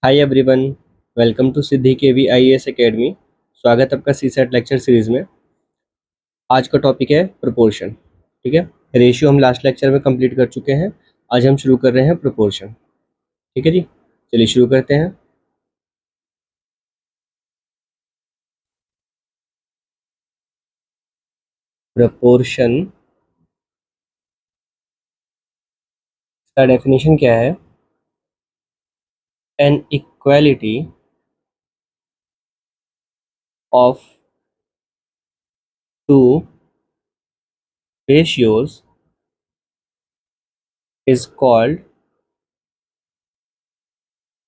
Hi everyone, welcome to Siddhi KV IAS academy. स्वागत है आपका सीसेट लेक्चर सीरीज में। आज का टॉपिक है प्रोपोर्शन। ठीक है, रेशियो हम लास्ट लेक्चर में कंप्लीट कर चुके हैं। आज हम शुरू कर रहे हैं प्रोपोर्शन। ठीक है जी, चलिए शुरू करते हैं। प्रोपोर्शन का डेफिनेशन क्या है? An equality of two ratios is called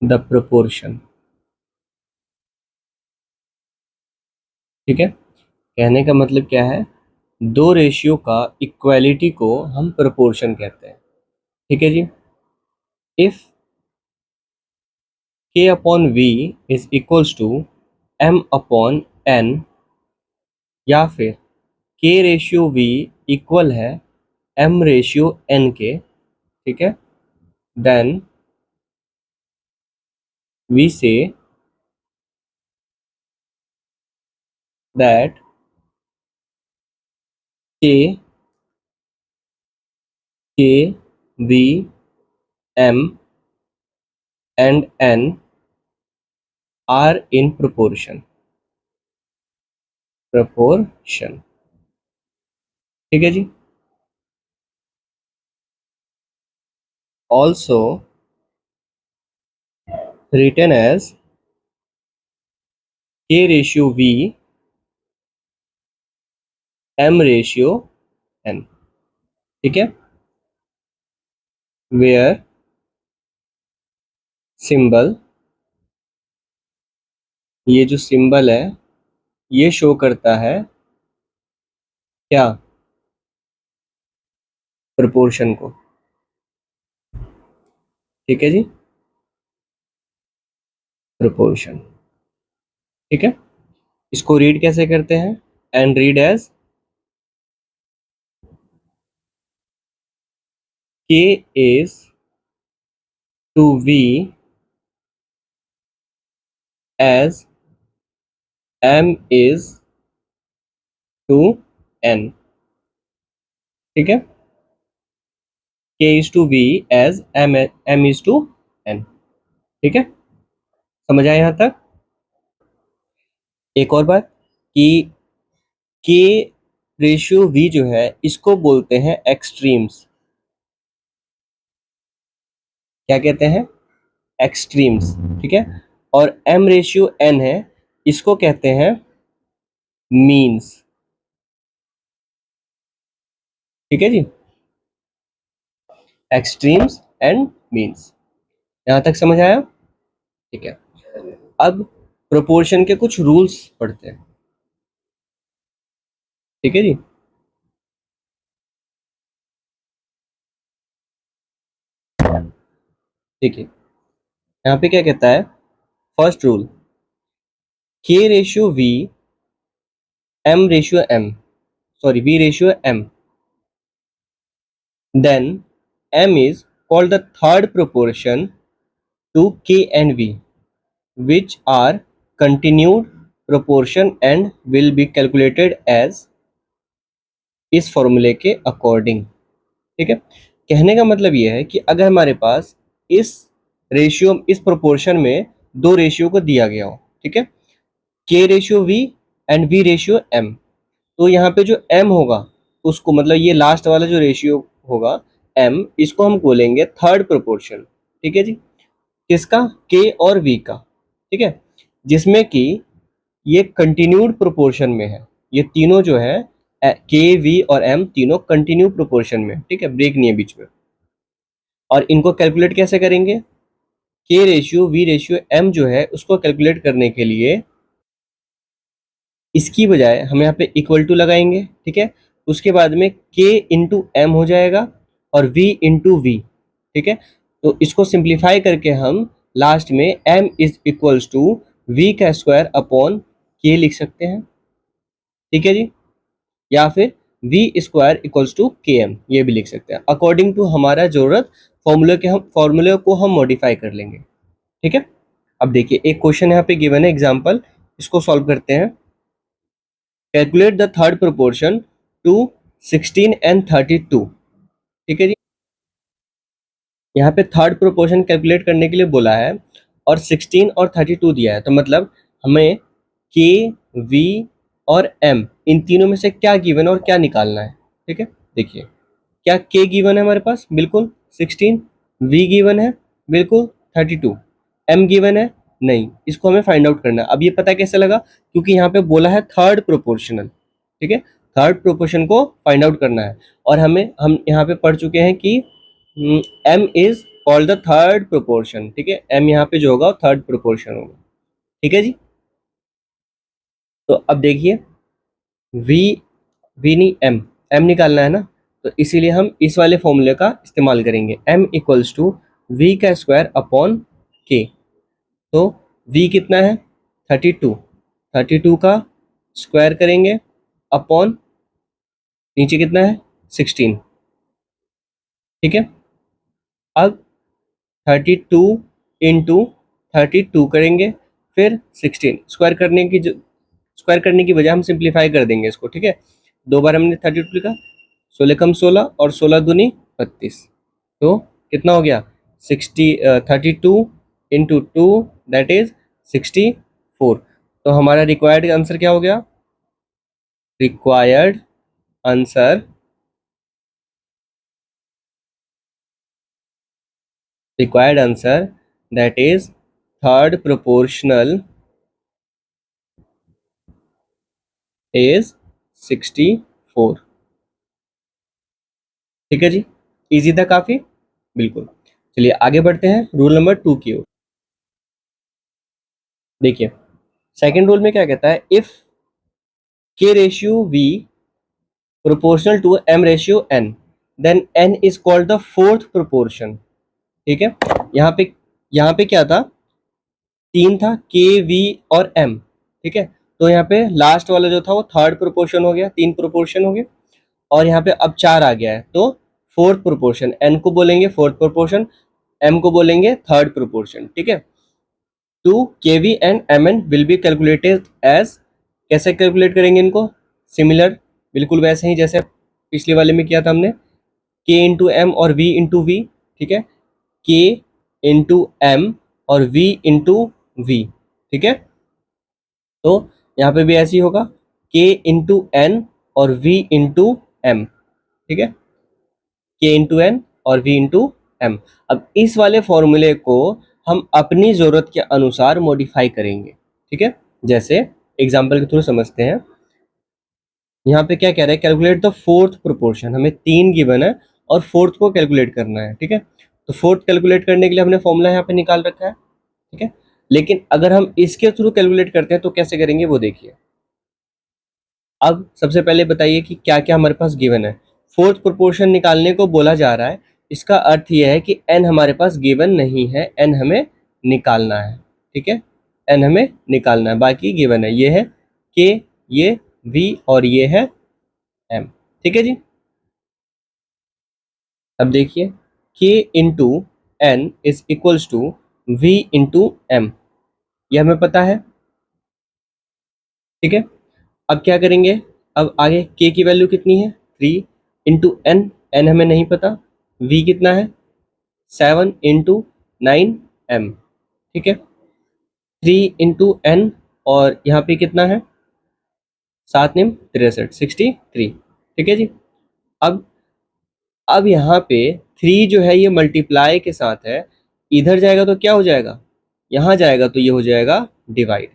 the proportion। ठीक है, कहने का मतलब क्या है? दो रेशियो का इक्वालिटी को हम प्रोपोर्शन कहते हैं। ठीक है जी, if k upon v is equals to m upon n, या फिर k रेशियो v इक्वल है m रेशियो n के, ठीक है, then we say that k v m and n are in proportion। ठीक है जी, also written as k ratio v m ratio n। ठीक है, वेयर सिंबल, ये जो सिंबल है ये शो करता है क्या? प्रोपोर्शन को। ठीक है जी, प्रोपोर्शन। ठीक है, इसको रीड कैसे करते हैं? And read as k is to v as m is to n। ठीक है, k is to v as m is to n। ठीक है, समझ आया यहां तक? एक और बात कि k रेशियो v जो है इसको बोलते हैं एक्सट्रीम्स। क्या कहते हैं? एक्सट्रीम्स। ठीक है, और m रेशियो n है, इसको कहते हैं मीन्स। ठीक है जी, एक्सट्रीम्स एंड मीन्स। यहां तक समझ आया? ठीक है, अब प्रोपोर्शन के कुछ रूल्स पढ़ते हैं। ठीक है जी, देखिए यहाँ पे क्या कहता है। First rule, k ratio v m ratio m, sorry v ratio m, then m is called the third proportion to k and v, which are continued proportion and will be calculated as इस फॉर्मूले के according. ठीक है, कहने का मतलब यह है कि अगर हमारे पास इस रेशियो, इस प्रोपोर्शन में दो रेशियो को दिया गया हो, ठीक है, k ratio v and v ratio m, तो यहाँ पे जो m होगा उसको, मतलब ये लास्ट वाला जो रेशियो होगा m, इसको हम बोलेंगे थर्ड प्रोपोर्शन। ठीक है जी, किसका? k और v का। ठीक है, जिसमें कि ये कंटिन्यूड प्रोपोर्शन में है। ये तीनों जो है k v और m तीनों कंटिन्यू प्रोपोर्शन में। ठीक है, ब्रेक नहीं है बीच में। और इनको कैलकुलेट कैसे करेंगे? k ratio v ratio m जो है उसको कैलकुलेट करने के लिए इसकी बजाय हम यहाँ पे इक्वल टू लगाएंगे। ठीक है, उसके बाद में k इंटू एम हो जाएगा और v इंटू वी। ठीक है, तो इसको सिंप्लीफाई करके हम लास्ट में m is equals to v का स्क्वायर अपॉन k लिख सकते हैं। ठीक है जी, या फिर v स्क्वायर इक्वल्स टू के एम, ये भी लिख सकते हैं। अकॉर्डिंग टू हमारा जरूरत फॉर्मूले को हम मॉडिफाई कर लेंगे। ठीक है, अब देखिए एक क्वेश्चन यहाँ पे गिवन है एग्जाम्पल, इसको सॉल्व करते हैं। Calculate the third proportion to 16 and 32। ठीक है जी, यहाँ पे थर्ड प्रोपोर्शन कैलकुलेट करने के लिए बोला है और 16 और 32 दिया है, तो मतलब हमें के, वी और एम इन तीनों में से क्या गिवन है और क्या निकालना है। ठीक है, देखिए क्या के गिवन है हमारे पास, बिल्कुल 16, वी गिवन है बिल्कुल 32, एम गिवन है नहीं, इसको हमें फाइंड आउट करना है। अब ये पता कैसे लगा, क्योंकि यहाँ पे बोला है थर्ड प्रोपोर्शनल। ठीक है, थर्ड प्रोपोर्शन को फाइंड आउट करना है और हम यहाँ पे पढ़ चुके हैं कि M is called the third proportion. ठीक है, एम यहाँ पे जो होगा वो थर्ड प्रोपोर्शन होगा। ठीक है जी, तो अब देखिए वी, वी नहीं एम, एम निकालना है ना, तो इसीलिए हम इस वाले फॉर्मूले का इस्तेमाल करेंगे, एम इक्वल्स टू वी का स्क्वायर अपॉन के। तो वी कितना है 32, 32 का स्क्वायर करेंगे अपॉन नीचे कितना है 16। ठीक है, अब 32 इंटू 32 करेंगे, फिर 16 स्क्वायर करने की बजाय हम सिंप्लीफाई कर देंगे इसको। ठीक है, दो बार हमने 32 लिखा, 16 कम 16 और 16 दूनी 32, तो कितना हो गया 32 इंटू 2 दैट इज 64। तो हमारा रिक्वायर्ड आंसर क्या हो गया, required answer, required answer that is third proportional is 64। ठीक है जी, इजी था काफी, बिल्कुल। चलिए आगे बढ़ते हैं रूल नंबर 2 की ओर। देखिए सेकंड रूल में क्या कहता है, if K ratio V proportional to M ratio N, then N is called the fourth proportion. ठीक है, यहाँ पे क्या था, तीन था के वी और एम। ठीक है, तो यहाँ पे लास्ट वाला जो था वो थर्ड प्रोपोर्शन हो गया, तीन प्रोपोर्शन हो गए, और यहाँ पे अब चार आ गया है, तो फोर्थ प्रोपोर्शन, एन को बोलेंगे फोर्थ प्रोपोर्शन, एम को बोलेंगे थर्ड प्रोपोर्शन। ठीक है, to K V and M N will be calculated as, कैसे कैलकुलेट करेंगे इनको, सिमिलर, बिल्कुल वैसे ही जैसे पिछले वाले में किया था हमने, के इंटू एम और वी इंटू वी। ठीक है, के इंटू एम और वी इंटू वी। ठीक है, तो यहाँ पे भी ऐसे ही होगा, के इंटू एन और वी इंटू एम। ठीक है, के इंटू एन और वी इंटू एम। अब इस वाले फॉर्मूले को हम अपनी ज़रूरत के अनुसार मॉडिफाई करेंगे। ठीक है, जैसे एग्जाम्पल के थ्रू समझते हैं। यहाँ पे क्या कह रहा है, कैलकुलेट द फोर्थ प्रोपोर्शन, हमें तीन गिवन है और फोर्थ को कैलकुलेट करना है। ठीक है, तो फोर्थ कैलकुलेट करने के लिए हमने फॉर्मूला यहाँ पे निकाल रखा है। ठीक है, लेकिन अगर हम इसके थ्रू कैलकुलेट करते हैं तो कैसे करेंगे वो देखिए। अब सबसे पहले बताइए कि क्या क्या हमारे पास गिवन है। फोर्थ प्रोपोर्शन निकालने को बोला जा रहा है, इसका अर्थ यह है कि एन हमारे पास गिवन नहीं है, एन हमें निकालना है। ठीक है, एन हमें निकालना है, बाकी गिवन है, ये है के, ये वी और ये है एम। ठीक है जी, अब देखिए K into N is equals to V into M, ये हमें पता है। ठीक है, अब क्या करेंगे, अब आगे के की वैल्यू कितनी है 3 इंटू एन, एन हमें नहीं पता, वी कितना है 7 इंटू 9 एम। ठीक है, 3 इंटू एन और यहाँ पे कितना है 7 निम 63, 63। ठीक है जी, अब यहाँ पे 3 जो है ये मल्टीप्लाई के साथ है, इधर जाएगा तो क्या हो जाएगा, यहाँ जाएगा तो ये हो जाएगा डिवाइड।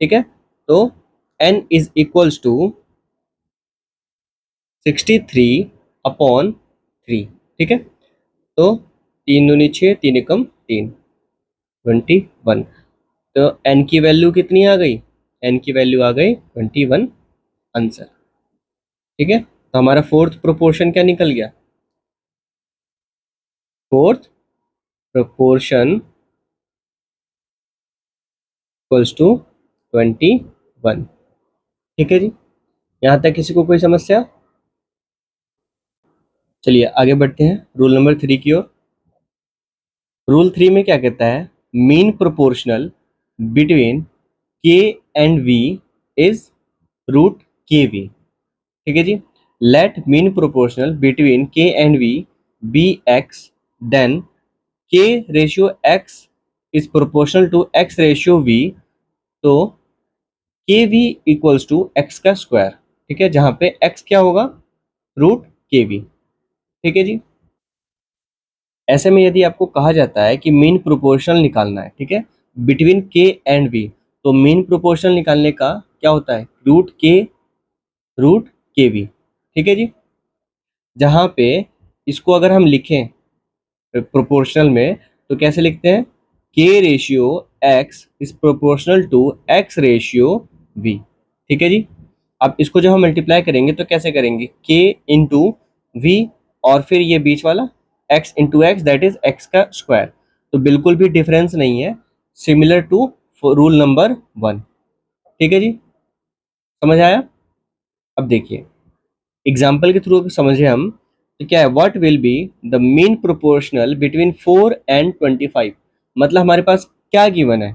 ठीक है, तो n is equals to 63 upon 3। ठीक है, तो 3 दूनी 6, 3 एकम 3, 21। तो n की वैल्यू कितनी आ गई, n की वैल्यू आ गई 21 आंसर। ठीक है, तो हमारा फोर्थ प्रोपोर्शन क्या निकल गया, फोर्थ प्रोपोर्शन इक्वल्स टू 21। ठीक है जी, यहाँ तक किसी को कोई समस्या। चलिए आगे बढ़ते हैं रूल नंबर 3 की ओर। रूल 3 में क्या कहता है, mean proportional between K and V is root K V. ठीक है जी। Let mean proportional between K and V be X, then K ratio X is proportional to X ratio V, तो K V equals to X का square. ठीक है, जहां पे x क्या होगा, रूट के वी। ठीक है जी। ऐसे में यदि आपको कहा जाता है कि मीन प्रोपोर्शनल निकालना है, ठीक है, बिटवीन के एंड वी, तो मीन प्रोपोर्शनल निकालने का क्या होता है, रूट के वी। ठीक है जी। जहां पे इसको अगर हम लिखें प्रोपोर्शनल में, तो कैसे लिखते हैं, K ratio X is proportional to X ratio V. ठीक है जी। अब इसको जब हम मल्टीप्लाई करेंगे तो कैसे करेंगे, के इंटू वी, और फिर ये बीच वाला x into x, that is x का स्क्वायर। तो बिल्कुल भी डिफरेंस नहीं है, सिमिलर टू रूल नंबर 1। ठीक है जी, समझ आया। अब देखिए एग्जाम्पल के थ्रू समझे हम, तो क्या है, what will be the mean proportional between 4 and 25। मतलब हमारे पास क्या गिवन है,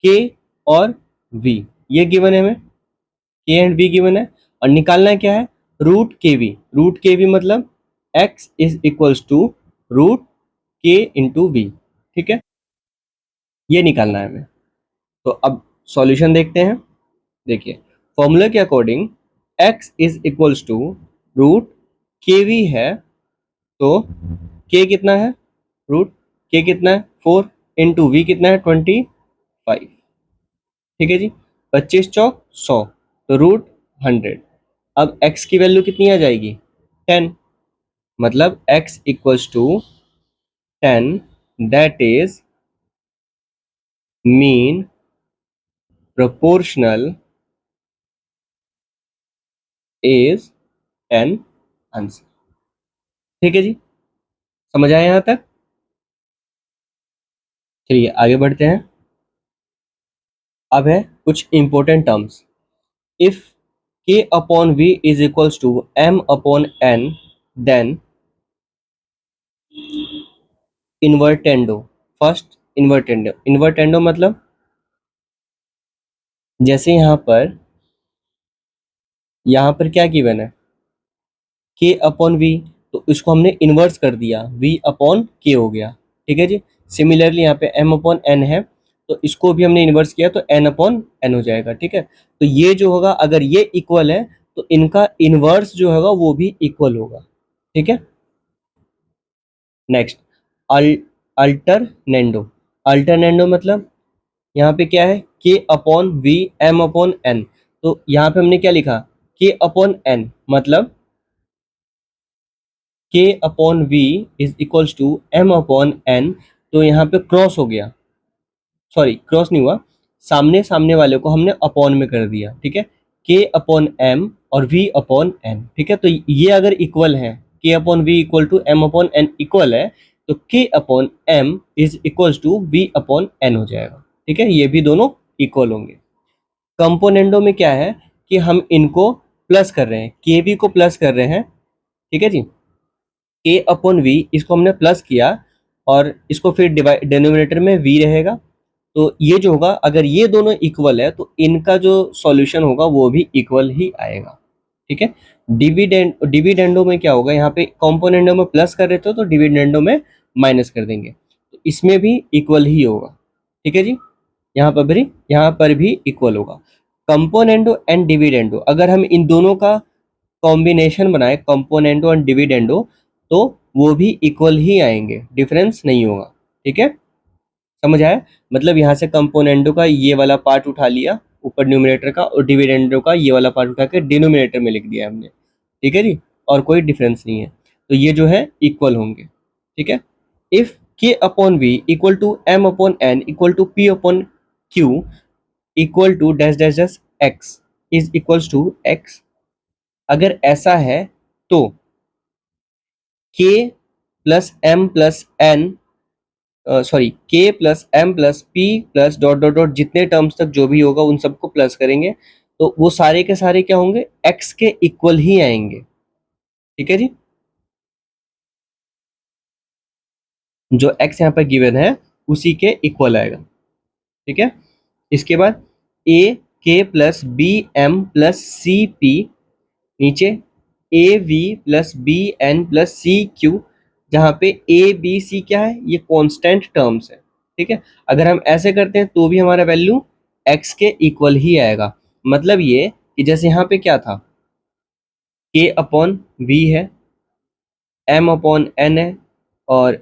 के और वी, ये गिवन है हमें, के एंड वी गिवन है, और निकालना है क्या है, root K V. Root K V मतलब X is equals to root K into V. ठीक है, ये निकालना है हमें। तो अब सॉल्यूशन देखते हैं। देखिए फॉर्मूला के according x is equals to root K V है, तो k कितना है, रूट k कितना है 4, इंटू वी कितना है 25। ठीक है जी, 25 चौक 100, तो रूट 100। अब x की वैल्यू कितनी आ जाएगी, 10, मतलब x equals to 10, that is mean proportional is 10 answer. ठीक है जी, समझ आया यहां तक। चलिए आगे बढ़ते हैं। अब है कुछ important terms. If k upon v is equals to m upon n, then invertendo, first invertendo मतलब जैसे यहाँ पर क्या गिवन है, k अपॉन v, तो इसको हमने इन्वर्स कर दिया, v अपॉन k हो गया। ठीक है जी। सिमिलरली यहाँ पे m अपॉन n है, तो इसको भी हमने इन्वर्स किया तो n अपॉन n हो जाएगा। ठीक है, तो ये जो होगा, अगर ये इक्वल है तो इनका इन्वर्स जो होगा वो भी इक्वल होगा। ठीक है, नेक्स्ट अल्टरनेंडो। अल्टरनेंडो मतलब यहाँ पे क्या है, K upon V M upon N, तो यहाँ पे हमने क्या लिखा, के अपॉन एन, मतलब K upon V is equals to M upon N, तो यहाँ पे क्रॉस हो गया, सॉरी क्रॉस नहीं हुआ, सामने सामने वाले को हमने अपॉन में कर दिया। ठीक है, के अपॉन एम और वी अपॉन एन। ठीक है, तो ये अगर इक्वल है, K upon V equal to M upon N equal है, तो K upon M is equals to V upon N हो जाएगा। ठीक है, ये भी दोनों इक्वल होंगे। कंपोनेंडो में क्या है कि हम इनको प्लस कर रहे हैं, के वी को प्लस कर रहे हैं। ठीक है जी, के अपॉन वी इसको हमने प्लस किया, और इसको फिर डिवाइड, डिनोमिनेटर में वी रहेगा, तो ये जो होगा, अगर ये दोनों इक्वल है तो इनका जो सॉल्यूशन होगा वो भी इक्वल ही आएगा। ठीक है, डिविडेंडो में क्या होगा, यहाँ पे कंपोनेंडो में प्लस कर रहे थे तो डिविडेंडो में माइनस कर देंगे, तो इसमें भी इक्वल ही होगा। ठीक है जी, यहाँ पर भी इक्वल होगा। कंपोनेंडो एंड डिविडेंडो, अगर हम इन दोनों का कॉम्बिनेशन बनाए, कंपोनेंडो एंड डिविडेंडो, तो वो भी इक्वल ही आएंगे, डिफरेंस नहीं होगा। ठीक है, समझ आया। मतलब यहाँ से कंपोनेंडो का ये वाला पार्ट उठा लिया ऊपर न्यूमरेटर का, और डिविडेंडो का ये वाला पार्ट उठा के डिनोमिनेटर में लिख दिया हमने। ठीक है जी, और कोई डिफरेंस नहीं है, तो ये जो है इक्वल होंगे। ठीक है, if K upon V equal to M upon N equal to P upon Q equal to dash dash dash X is equals to X, अगर ऐसा है तो K plus M plus N, sorry K plus M plus P plus dot dot dot, जितने terms तक जो भी होगा उन सबको प्लस करेंगे, तो वो सारे के सारे क्या होंगे, एक्स के इक्वल ही आएंगे। ठीक है जी, जो एक्स यहाँ पर गिवन है उसी के इक्वल आएगा। ठीक है, इसके बाद A K plus B M plus C P, नीचे A V plus B N plus C Q, जहाँ पे ए बी सी क्या है, ये कांस्टेंट टर्म्स है। ठीक है, अगर हम ऐसे करते हैं तो भी हमारा वैल्यू एक्स के इक्वल ही आएगा। मतलब ये कि जैसे यहाँ पे क्या था, के अपॉन वी है, एम अपॉन एन है, और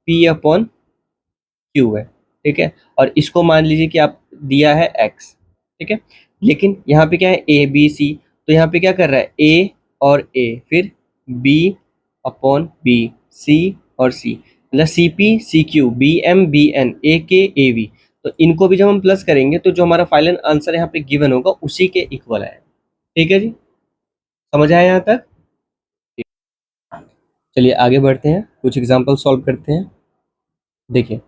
पी अपॉन क्यू है। ठीक है, और इसको मान लीजिए कि आप दिया है एक्स। ठीक है, लेकिन यहाँ पे क्या है, ए बी सी, तो यहाँ पे क्या कर रहा है, ए और ए, फिर बी अपॉन बी, सी और सी, मतलब C P C Q B M B N A K A we. तो इनको भी जब हम प्लस करेंगे तो जो हमारा फाइनल आंसर यहाँ पे गिवन होगा उसी के इक्वल है। ठीक है जी, समझ आया यहाँ तक? चलिए आगे बढ़ते हैं, कुछ एग्जाम्पल सॉल्व करते हैं। देखिए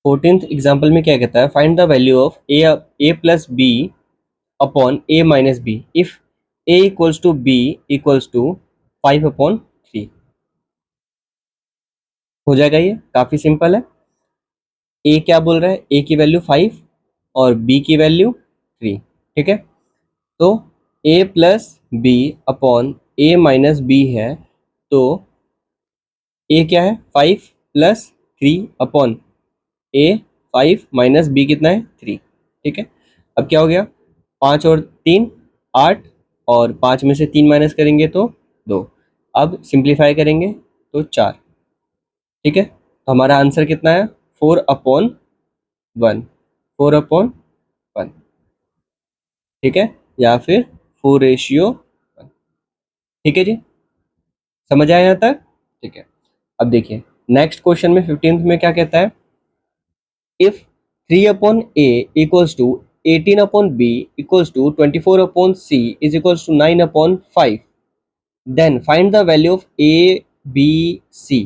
14th एग्जाम्पल में क्या कहता है, find the value of A plus B upon A minus B if A equals to B equals to 5/3। हो जाएगा, ये काफी सिंपल है। ए क्या बोल रहा है, ए की वैल्यू 5 और बी की वैल्यू 3। ठीक है, तो ए plus B upon A minus B है, तो ए क्या है, 5 प्लस 3 अपॉन ए 5 माइनस बी कितना है, 3। ठीक है, अब क्या हो गया, 5 और 3 8, और 5 में से 3 माइनस करेंगे तो 2। अब सिंप्लीफाई करेंगे तो 4। ठीक है, तो हमारा आंसर कितना है, 4/1, 4/1। ठीक है, या फिर 4:1। ठीक है जी, समझ आया यहाँ तक? ठीक है, अब देखिए नेक्स्ट क्वेश्चन में 15th में क्या कहता है, if 3 upon a equals to 18 upon b equals to 24 upon c is equals to 9 upon 5, then find the value of a b c,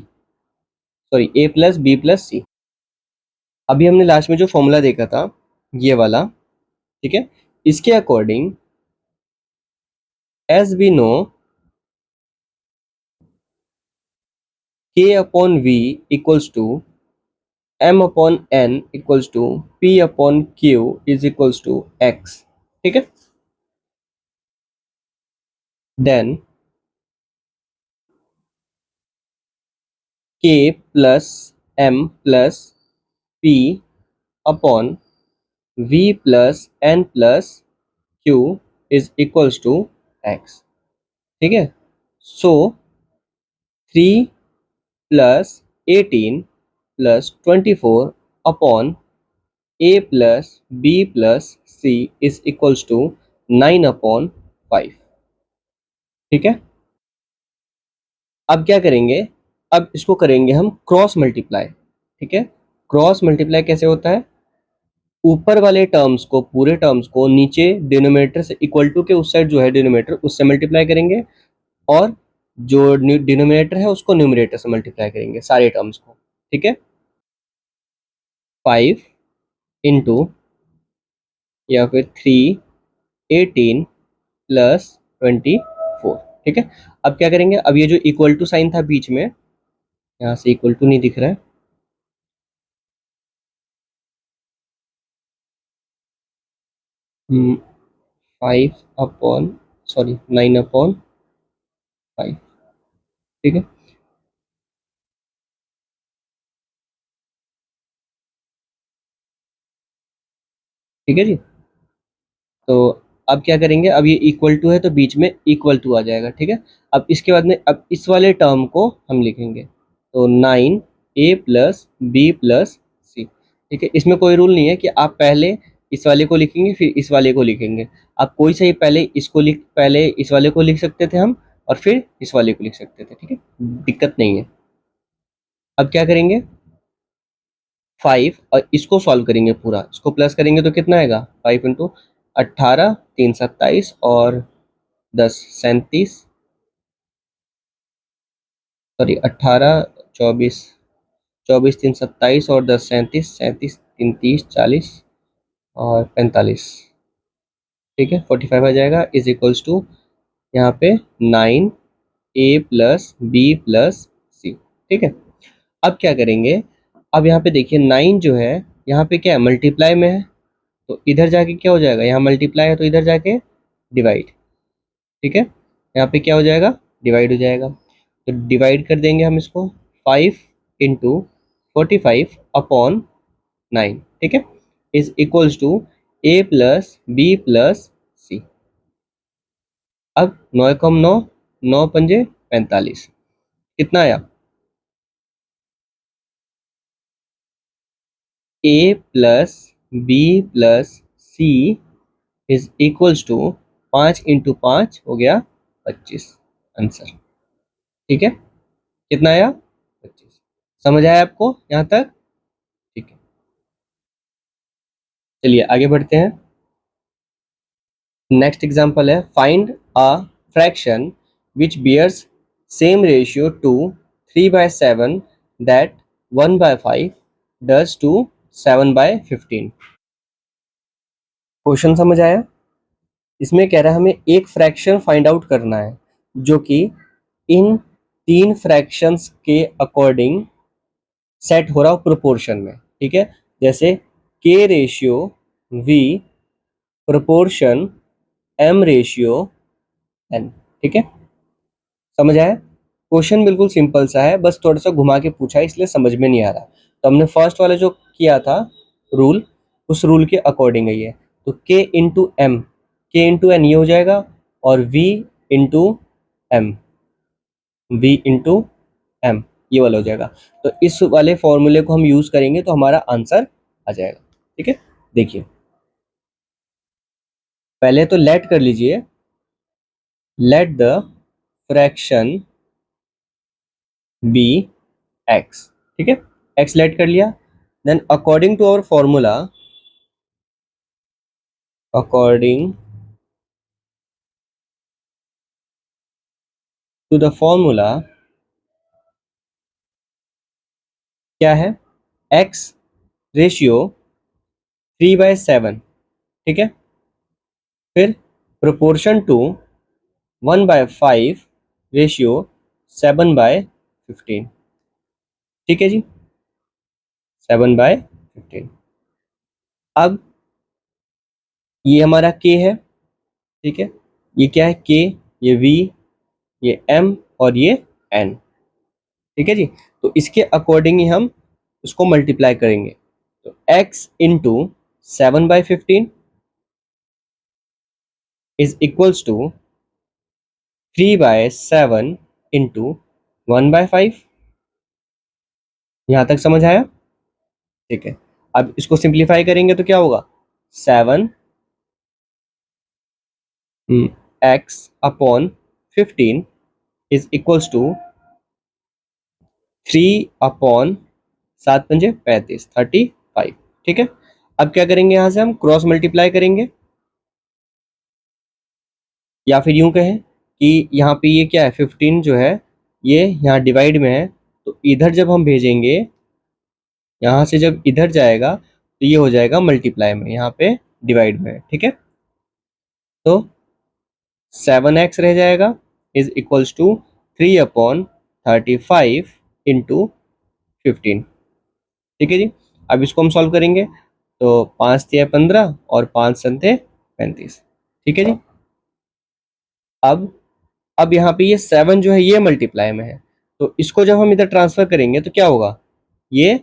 sorry a plus b plus c। अभी हमने last में जो formula देखा था ये वाला, ठीक है, इसके according as we know k upon v equals to m upon n equals to p upon q is equals to x। ठीक है, then k plus m plus p upon v plus n plus q is equals to x। ठीक है, so 3 plus 18 plus 24 upon a plus b plus c is equals to 9/5। ठीक है, अब क्या करेंगे, अब इसको करेंगे हम क्रॉस मल्टीप्लाई। ठीक है, क्रॉस मल्टीप्लाई कैसे होता है, ऊपर वाले टर्म्स को, पूरे टर्म्स को नीचे डिनोमिनेटर से इक्वल टू के उस साइड जो है डिनोमिनेटर उससे मल्टीप्लाई करेंगे, और जो डिनोमिनेटर है उसको न्यूमरेटर से मल्टीप्लाई करेंगे सारे टर्म्स को। ठीक है, 5 इंटू या फिर 3 18 प्लस 24। ठीक है, अब क्या करेंगे, अब ये जो इक्वल टू साइन था बीच में, यहाँ से इक्वल टू नहीं दिख रहा है, 5/, सॉरी 9/5। ठीक है, ठीक है जी, तो अब क्या करेंगे, अब ये इक्वल टू है तो बीच में इक्वल टू आ जाएगा। ठीक है, अब इसके बाद में अब इस वाले टर्म को हम लिखेंगे, तो 9a+b+c। ठीक है, इसमें कोई रूल नहीं है कि आप पहले इस वाले को लिखेंगे फिर इस वाले को लिखेंगे, आप कोई सही पहले इस वाले को लिख सकते थे हम, और फिर इस वाले को लिख सकते थे। ठीक है, दिक्कत नहीं है। अब क्या करेंगे, 5 और इसको सॉल्व करेंगे, पूरा इसको प्लस करेंगे तो कितना आएगा, 5 इंटू 18 3 27 और 10 37, सॉरी 18 24, 24 3 27 और 10 37, 37 3 30 40 और 45। ठीक है, 45 आ जाएगा, इज इक्वल्स टू यहाँ पे 9a+b+c। ठीक है, अब क्या करेंगे, अब यहाँ पे देखिए 9 जो है यहाँ पे क्या है, मल्टीप्लाई में है, तो इधर जाके क्या हो जाएगा, यहाँ मल्टीप्लाई है तो इधर जाके डिवाइड। ठीक है, यहाँ पे क्या हो जाएगा, डिवाइड हो जाएगा। तो डिवाइड कर देंगे हम इसको, 5 × 45 अपॉन 9। ठीक है, इज इक्वल्स टू a+b+c। अब 9 कम 9, 9×5 = 45, कितना आया, a+b+c इज इक्वल्स टू 5 × 5 हो गया 25 आंसर। ठीक है, कितना आया, 25। समझ आया आपको यहाँ तक? ठीक है, चलिए आगे बढ़ते हैं। नेक्स्ट एग्जांपल है, find a fraction which bears same ratio to 3/7 that 1/5 does to 7/15। Question समझ आया? इसमें कह रहा है हमें एक फ्रैक्शन फाइंड आउट करना है जो कि इन तीन फ्रैक्शंस के अकॉर्डिंग सेट हो रहा हो प्रोपोर्शन में। ठीक है, जैसे K ratio V proportion M ratio N. ठीक है, समझ आया? क्वेश्चन बिल्कुल सिंपल सा है, बस थोड़ा सा घुमा के पूछा है इसलिए समझ में नहीं आ रहा। तो हमने फर्स्ट वाला जो किया था रूल, उस रूल के अकॉर्डिंग है ये। तो K into M, K into N ये हो जाएगा, और V into M, V into M ये वाला हो जाएगा। तो इस वाले फॉर्मूले को हम यूज करेंगे तो हमारा आंसर आ जाएगा। ठीक है, देखिए पहले तो लेट कर लीजिए, let the fraction be X. ठीक है, एक्स लेट कर लिया, then according to our formula, according to the formula क्या है, एक्स रेशियो 3/7। ठीक है, फिर प्रोपोर्शन टू 1/5 रेशियो 7/15। ठीक है जी, 7/15। अब ये हमारा के है। ठीक है, ये क्या है, के, ये वी, ये एम और ये एन। ठीक है जी, तो इसके अकॉर्डिंग ही हम उसको मल्टीप्लाई करेंगे। तो x into 7/15 is equals to 3/7 into 1/5। यहां तक समझ आया? ठीक है, अब इसको सिंप्लीफाई करेंगे तो क्या होगा, 7x/15 इज इक्वल्स टू 3/7×5 35। ठीक है, अब क्या करेंगे, यहां से हम क्रॉस मल्टीप्लाई करेंगे, या फिर यूं कहें कि यहाँ पे ये क्या है, 15 जो है ये यहाँ डिवाइड में है, तो इधर जब हम भेजेंगे, यहाँ से जब इधर जाएगा तो ये हो जाएगा मल्टीप्लाई में, यहाँ पे डिवाइड में है। ठीक है, तो 7x रह जाएगा इज इक्वल्स टू 3/35 इंटू 15। ठीक है जी, अब इसको हम सॉल्व करेंगे, तो 5×3 = 15 और 5×7 = 35। ठीक है जी, अब यहाँ पे ये 7 जो है ये मल्टीप्लाई में है, तो इसको जब हम इधर ट्रांसफर करेंगे तो क्या होगा, ये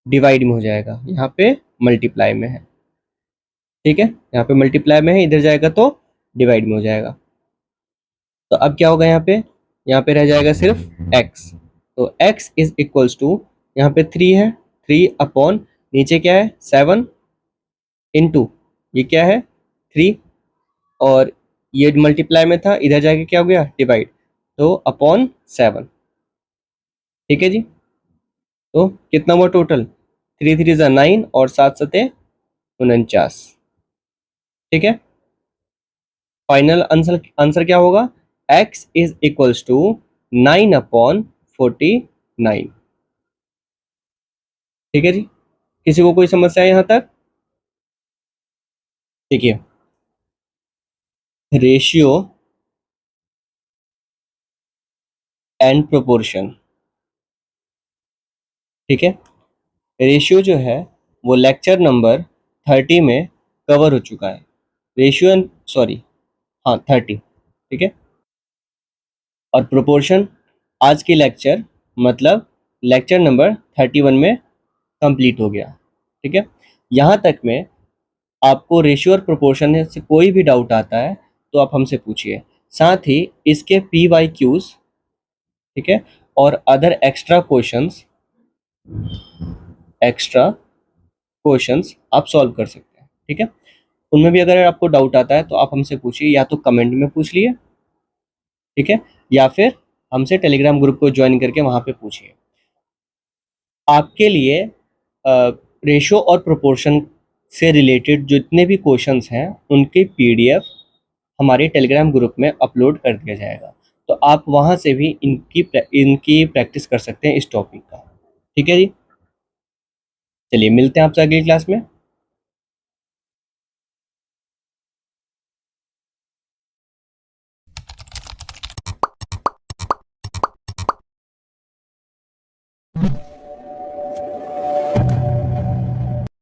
डिवाइड में हो जाएगा, यहाँ पे मल्टीप्लाई में है। ठीक है, यहाँ पे मल्टीप्लाई में है, इधर जाएगा तो डिवाइड में हो जाएगा। तो अब क्या होगा, यहाँ पे रह जाएगा सिर्फ x। तो x इज इक्वल्स टू, यहाँ पे 3 है, 3 अपॉन नीचे क्या है 7 इंटू ये क्या है 3, और ये मल्टीप्लाई में था, इधर जाके क्या हो गया, डिवाइड, तो अपॉन 7। ठीक है जी, तो कितना हुआ टोटल, 3×3 = 9 और 7×7 = 49। ठीक है, फाइनल आंसर आंसर क्या होगा, x इज इक्वल्स टू 9/49। ठीक है जी, किसी को कोई समस्या है यहाँ तक? देखिए रेशियो एंड प्रोपोर्शन, ठीक है। रेशियो जो है वो लेक्चर नंबर 30 में कवर हो चुका है। रेशियो सॉरी, हाँ 30, ठीक है। और प्रोपोर्शन आज की लेक्चर मतलब लेक्चर नंबर 31 में कंप्लीट हो गया, ठीक है। यहाँ तक में आपको रेशियो और प्रोपोर्शन से कोई भी डाउट आता है तो आप हमसे पूछिए। साथ ही इसके PYQs, ठीक है, और अदर एक्स्ट्रा क्वेश्चंस आप सॉल्व कर सकते हैं, ठीक है। उनमें भी अगर आपको डाउट आता है तो आप हमसे पूछिए, या तो कमेंट में पूछ लिए, ठीक है, या फिर हमसे टेलीग्राम ग्रुप को ज्वाइन करके वहाँ पे पूछिए। आपके लिए रेशो और प्रोपोर्शन से रिलेटेड जितने भी क्वेश्चंस हैं उनके PDF हमारे टेलीग्राम ग्रुप में अपलोड कर दिया जाएगा, तो आप वहाँ से भी इनकी प्रैक्टिस कर सकते हैं इस टॉपिक का, ठीक है जी। चलिए मिलते हैं आपसे अगली क्लास में।